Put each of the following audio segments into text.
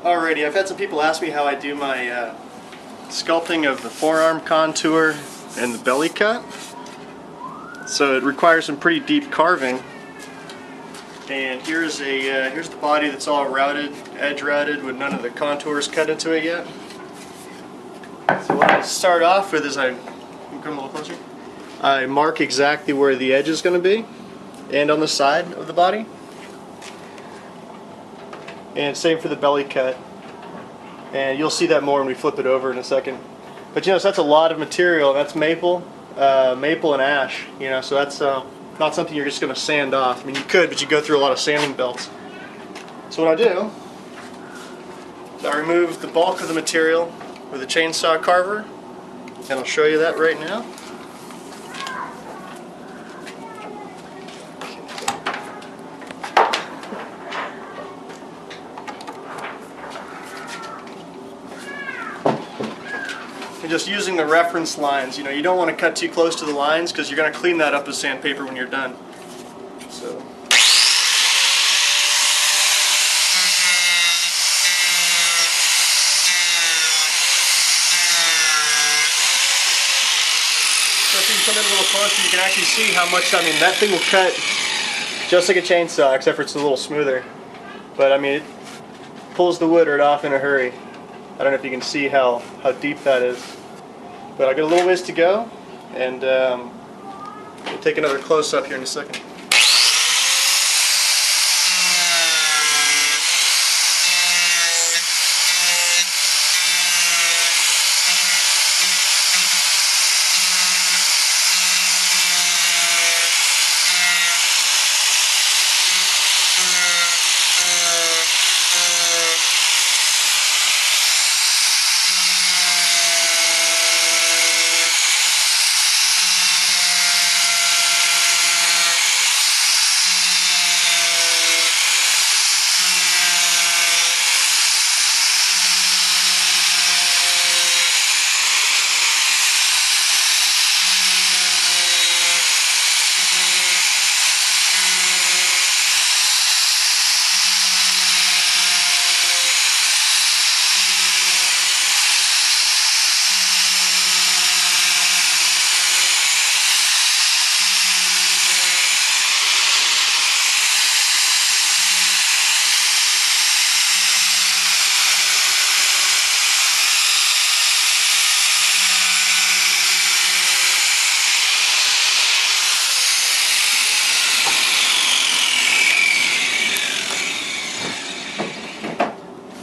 Alrighty, I've had some people ask me how I do my sculpting of the forearm contour and the belly cut. So it requires some pretty deep carving. And here's the body that's all routed, edge routed, with none of the contours cut into it yet. So what I start off with is come a little closer. I mark exactly where the edge is going to be, and on the side of the body. And same for the belly cut. And you'll see that more when we flip it over in a second. But you know, so that's a lot of material. That's maple and ash. You know, so that's not something you're just going to sand off. I mean, you could, but you go through a lot of sanding belts. So what I do is I remove the bulk of the material with a chainsaw carver, and I'll show you that right now. And just using the reference lines, you know, you don't want to cut too close to the lines because you're going to clean that up with sandpaper when you're done. So. So if you come in a little closer, you can actually see how much, I mean, that thing will cut just like a chainsaw, except for it's a little smoother. But I mean, it pulls the wood right off in a hurry. I don't know if you can see how deep that is. But I got a little ways to go, and we'll take another close-up here in a second.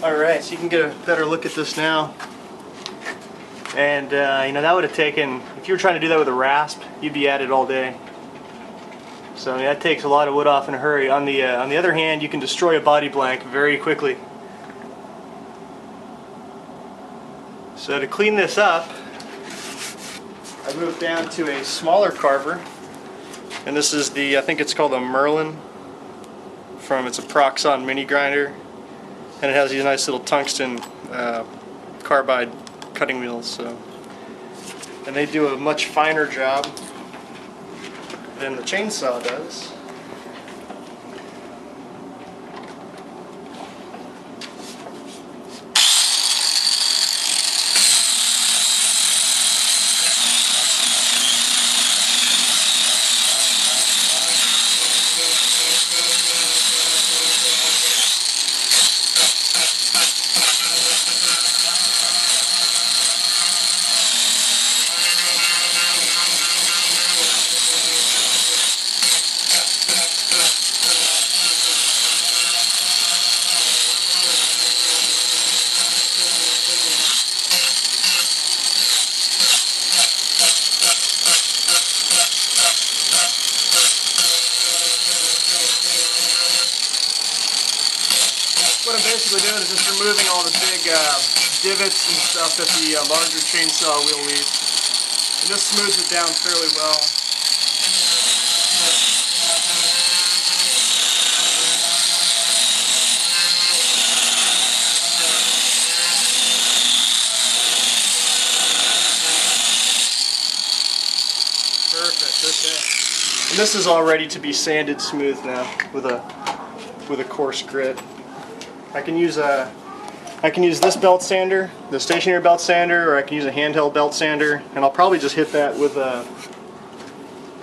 Alright, so you can get a better look at this now. And you know, that would have taken, if you were trying to do that with a rasp, you'd be at it all day. So I mean, that takes a lot of wood off in a hurry. On the other hand, you can destroy a body blank very quickly. So to clean this up, I moved down to a smaller carver. And this is the, I think it's called a Merlin. It's a Proxxon mini grinder. And it has these nice little tungsten carbide cutting wheels. So, and they do a much finer job than the chainsaw does. What I'm basically doing is just removing all the big divots and stuff that the larger chainsaw wheel leaves. And this smooths it down fairly well. Perfect, okay. And this is all ready to be sanded smooth now with a coarse grit. I can use I can use this belt sander, the stationary belt sander, or I can use a handheld belt sander, and I'll probably just hit that with a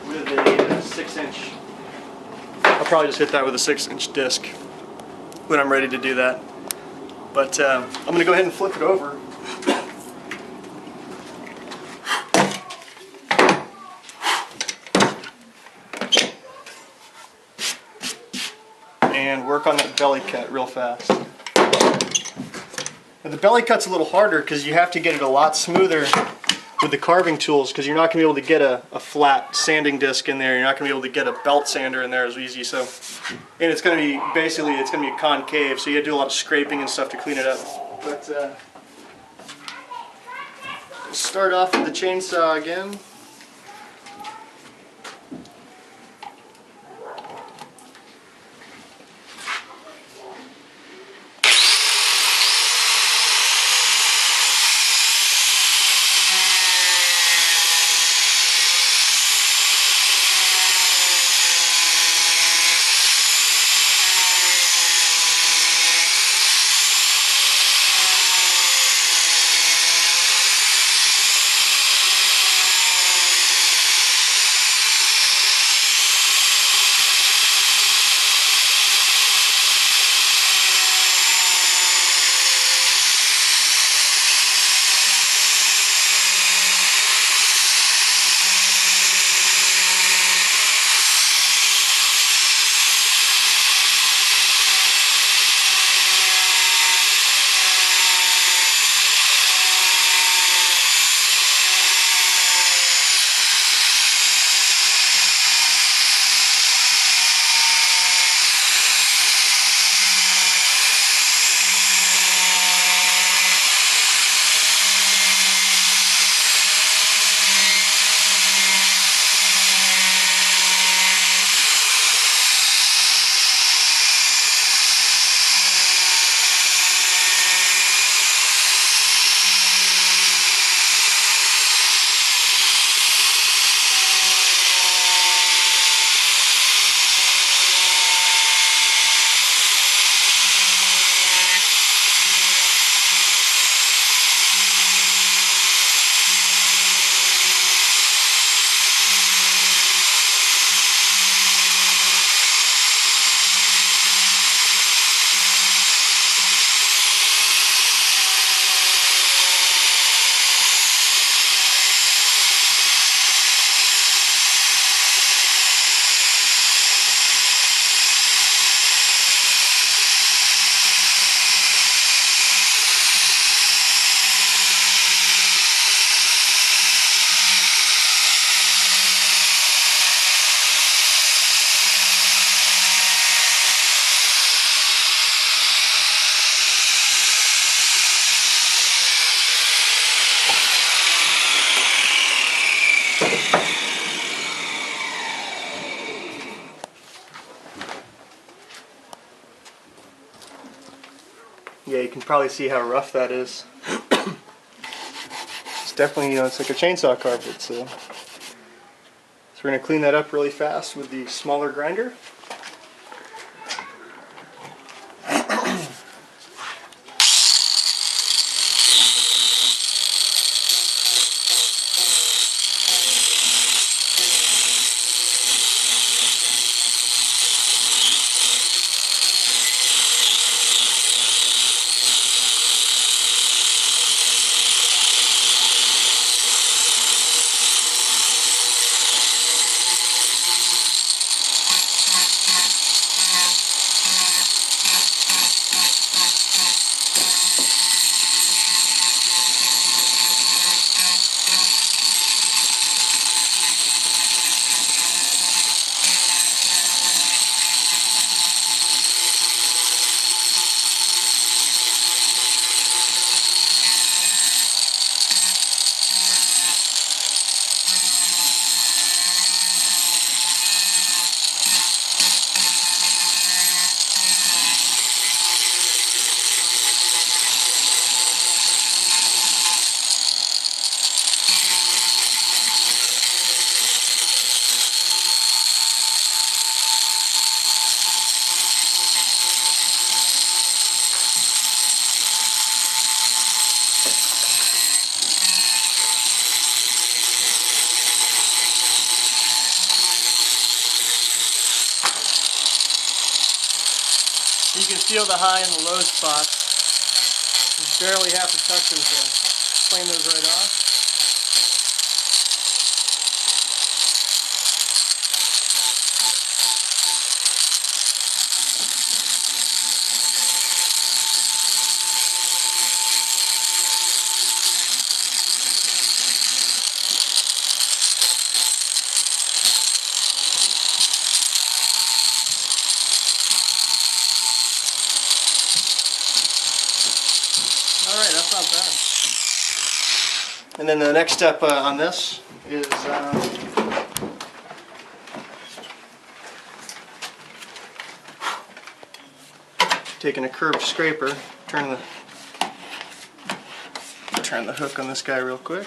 6-inch. I'll probably just hit that with a 6-inch disc when I'm ready to do that. But I'm going to go ahead and flip it over. And work on that belly cut real fast. Now the belly cut's a little harder because you have to get it a lot smoother with the carving tools, because you're not going to be able to get a flat sanding disc in there. You're not going to be able to get a belt sander in there as easy. So, and it's going to be basically, it's going to be concave, so you have to do a lot of scraping and stuff to clean it up. But start off with the chainsaw again. Yeah, you can probably see how rough that is. It's definitely, it's like a chainsaw carpet. So we're going to clean that up really fast with the smaller grinder. feel the high and the low spots. You barely have to touch them to plane those right off. Alright, that's not bad. And then the next step on this is taking a curved scraper, turn the hook on this guy real quick.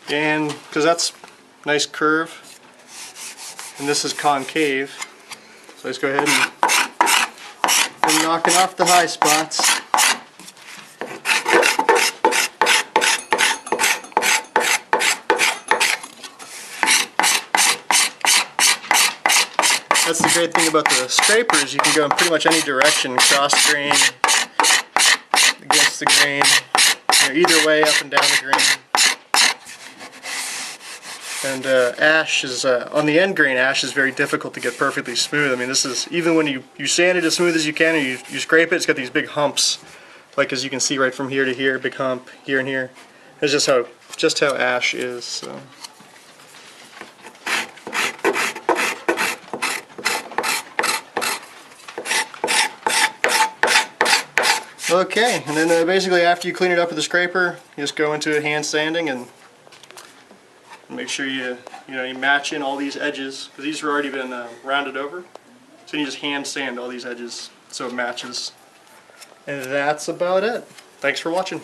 And because that's nice curve, and this is concave, so let's go ahead and knocking off the high spots. That's the great thing about the scrapers, you can go in pretty much any direction, cross grain, against the grain, either way, up and down the grain. And ash is, on the end grain, ash is very difficult to get perfectly smooth. I mean, this is, even when you sand it as smooth as you can, or you scrape it, it's got these big humps, like as you can see right from here to here, big hump, here and here. That's just how ash is. So. Okay, and then basically after you clean it up with the scraper, you just go into hand sanding and make sure you match in all these edges, because these have already been rounded over. So you just hand sand all these edges so it matches. And that's about it. Thanks for watching.